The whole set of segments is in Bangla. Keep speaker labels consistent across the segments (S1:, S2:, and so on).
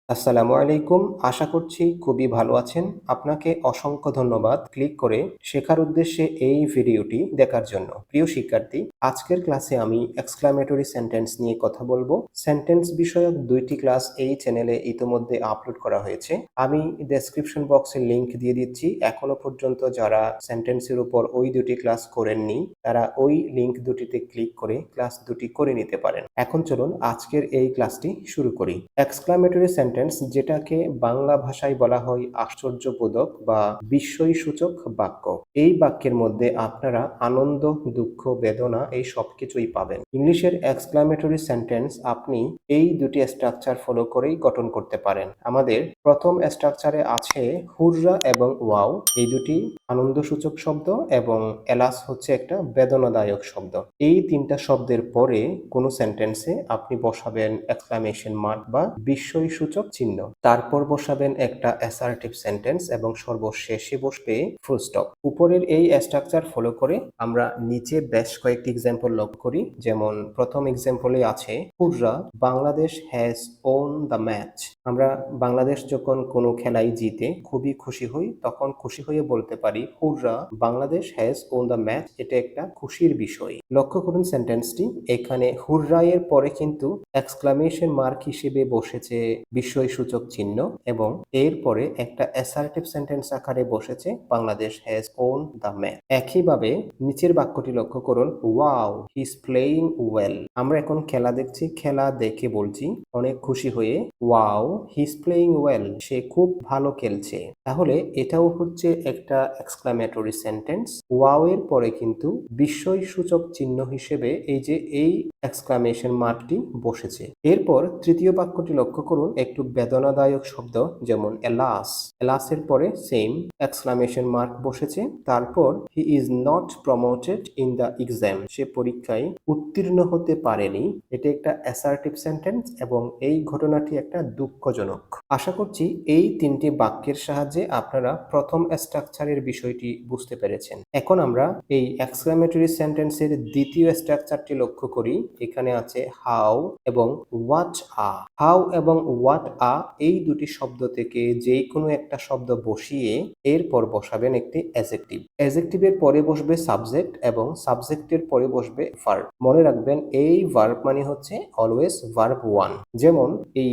S1: আসসালামু আলাইকুম। আশা করছি খুবই ভালো আছেন। আপনাকে অসংখ্য ধন্যবাদ ক্লিক করে শেখার উদ্দেশ্যে এই ভিডিওটি দেখার জন্য। প্রিয় শিক্ষার্থী, আজকের ক্লাসে আমি এক্সক্লামেটরি সেন্টেন্স নিয়ে কথা বলবো। সেন্টেন্স বিষয়ক ২টি ক্লাস এই চ্যানেলে ইতোমধ্যে আপলোড করা হয়েছে। আমি ডেসক্রিপশন বক্সে লিংক দিয়ে দিচ্ছি। এখনো পর্যন্ত যারা সেন্টেন্সের উপর ওই ২টি ক্লাস করেননি, তারা ওই লিংক দুটিতে ক্লিক করে ক্লাস দুটি করে নিতে পারেন। এখন চলুন আজকের এই ক্লাসটি শুরু করি। এক্সক্লামেটরি সেন্টেন্স, যেটাকে বাংলা ভাষায় বলা হয় আশ্চর্যবোধক বা বিস্ময়সূচক বাক্য। এই বাক্যের মধ্যে আপনারা আনন্দ, দুঃখ, বেদনা এই সবকিছুই পাবেন। ইংলিশের এক্সক্লামেটরি সেন্টেন্স আপনি এই দুটি স্ট্রাকচার ফলো করেই গঠন করতে পারেন। আমাদের প্রথম স্ট্রাকচারে আছে হুররা এবং ওয়াও, এই দুটি আনন্দসূচক শব্দ, এবং এলাস হচ্ছে একটা বেদনাদায়ক শব্দ। এই তিনটা শব্দের পরে কোনো সেন্টেন্সে আপনি বসাবেন এক্সক্লামেশন মার্ক বা বিস্ময়সূচক চিহ্ন, তারপর বসাবেন একটা অ্যাসার্টিভ সেন্টেন্স এবং সর্বশেষে বসবে ফুল স্টপ। উপরের এই স্ট্রাকচার ফলো করে আমরা নিচে বেশ কয়েকটি এক্সাম্পল লক্ষ্য করি। যেমন প্রথম এক্সাম্পলে আছে হুররা, Bangladesh has won the match. আমরা বাংলাদেশ যখন কোনো খেলায় জিতে খুবই খুশি হই, তখন খুশি হয়ে বলতে পারি হুররা, Bangladesh has won the match. এটা একটা খুশির বিষয়। লক্ষ্য করুন সেন্টেন্সটি, এখানে হুররা এর পরে কিন্তু এক্সক্লামেশন মার্ক হিসেবে বসেছে বিস্ময়সূচক চিহ্ন, এবং এরপরে একটা অ্যাসার্টিভ সেন্টেন্স আকারে বসেছে Bangladesh has won the match. একইভাবে নিচের বাক্যটি লক্ষ্য করুন, wow he is playing well. আমরা এখন খেলা দেখছি, খেলা দেখে বলছি অনেক খুশি হয়ে wow he is playing well, সে খুব ভালো খেলছে। তাহলে এটাও হচ্ছে একটা এক্সক্লামেটরি সেন্টেন্স। ওয়াও এর পরে কিন্তু বিস্ময়সূচক চিহ্ন হিসেবে এই এক্সক্লামেশন মার্কটি বসেছে। এরপর তৃতীয় বাক্যটি লক্ষ্য করুন, একটু বেদনাদায়ক শব্দ, যেমন এলাস। এলাসের পরে সেম এক্সক্লামেশন মার্ক বসেছে। তারপর he is not promoted in the exam, সে পরীক্ষায় উত্তীর্ণ হতে পারেনি। এটা একটা অ্যাসার্টিভ সেন্টেন্স এবং এই ঘটনাটি একটা দুঃখজনক। আশা করছি এই তিনটি বাক্যের সাহায্যে আপনারা প্রথম স্ট্রাকচারের বিষয়টি বুঝতে পেরেছেন। এখন আমরা এই এক্সক্লামেটরি সেন্টেন্সের দ্বিতীয় স্ট্রাকচারটি লক্ষ্য করি। এখানে আছে হাউ এবং হোয়াট আ। হাউ এবং হোয়াট আ এই দুটি শব্দ থেকে যেই কোনো একটা শব্দ বসিয়ে এরপর বসাবেন একটি অ্যাডজেক্টিভ। অ্যাডজেক্টিভের পরে বসবে সাবজেক্ট এবং সাবজেক্টের পরে বসবে ভার্ব। মনে রাখবেন এই ভার্ব মানে হচ্ছে অলওয়েজ ভার্ব ওয়ান। যেমন এই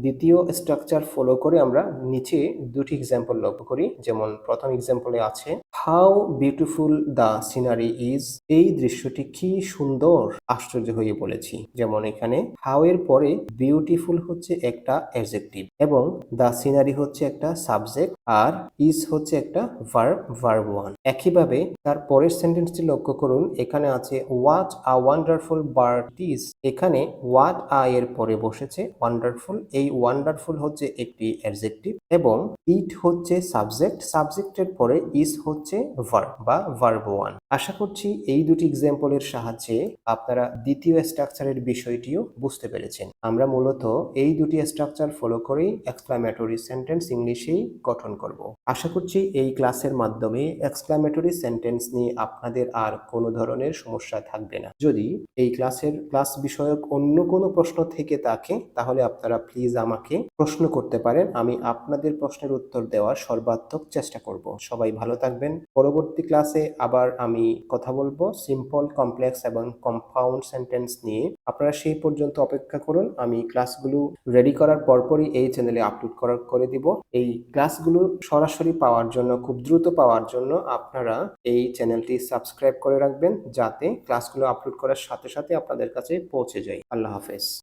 S1: দ্বিতীয় স্ট্রাকচার ফলো করে আমরা নিচে দুটি এক্সাম্পল লক্ষ্য করি। যেমন প্রথম এক্সাম্পলে আছে how beautiful the scenery is, এই দৃশ্যটি কি সুন্দর, আশ্চর্য হয়ে বলেছি। যেমন এখানে হাউ এর পরে বিউটিফুল হচ্ছে একটা অ্যাডজেক্টিভ এবং দ্য সিনারি হচ্ছে একটা সাবজেক্ট, আর ইজ হচ্ছে একটা ভার্ব, ভার্ব ওয়ান। একইভাবে তার পরের সেন্টেন্সটি লক্ষ্য করুন, এখানে আছে what a wonderful bird is. এখানে হোয়াট আ এর পরে বসেছে ওয়ান্ডারফুল। এই ওয়ান্ডারফুল হচ্ছে একটি অ্যাডজেক্টিভ এবং ইট হচ্ছে সাবজেক্ট, সাবজেক্টের পরে ইজ হচ্ছে ভার্ব বা ভার্ব ওয়ান। আশা করছি এই দুটি এক্সাম্পলের সাহায্যে আপনারা দ্বিতীয় স্ট্রাকচারের বিষয়টিও বুঝতে পেরেছেন। আমরা মূলত এই দুটি স্ট্রাকচার ফলো করেই এক্সক্লামেটরি সেন্টেন্স ইংলিশেই গঠন করব। আশা করছি এই ক্লাসের মাধ্যমে এক্সক্লামেটরি সেন্টেন্স নিয়ে আপনাদের আর কোনো ধরনের সমস্যা থাকবে না। যদি এই ক্লাস বিষয়ক অন্য কোনো প্রশ্ন থেকে থাকে তাহলে আপনারা প্লিজ আমাকে প্রশ্ন করতে পারেন। আমি আপনাদের প্রশ্নের উত্তর দেওয়ার সর্বাত্মক চেষ্টা করব। সবাই ভালো থাকবেন। পরবর্তী ক্লাসে আবার আমি কথা বলবো সিম্পল, কমপ্লেক্স এবং কম্পাউন্ড সেন্টেন্স নিয়ে। আপনারা সেই পর্যন্ত অপেক্ষা করুন। আমি ক্লাসগুলো রেডি করার পরপরই এই চ্যানেলে আপলোড করে দিব। এই ক্লাসগুলো সরাসরি পাওয়ার জন্য, খুব দ্রুত পাওয়ার জন্য আপনারা এই চ্যানেলটি সাবস্ক্রাইব করে রাখবেন, যাতে ক্লাসগুলো আপলোড করার সাথে সাথে আপনাদের কাছে পৌঁছে যায়। আল্লাহ হাফেজ।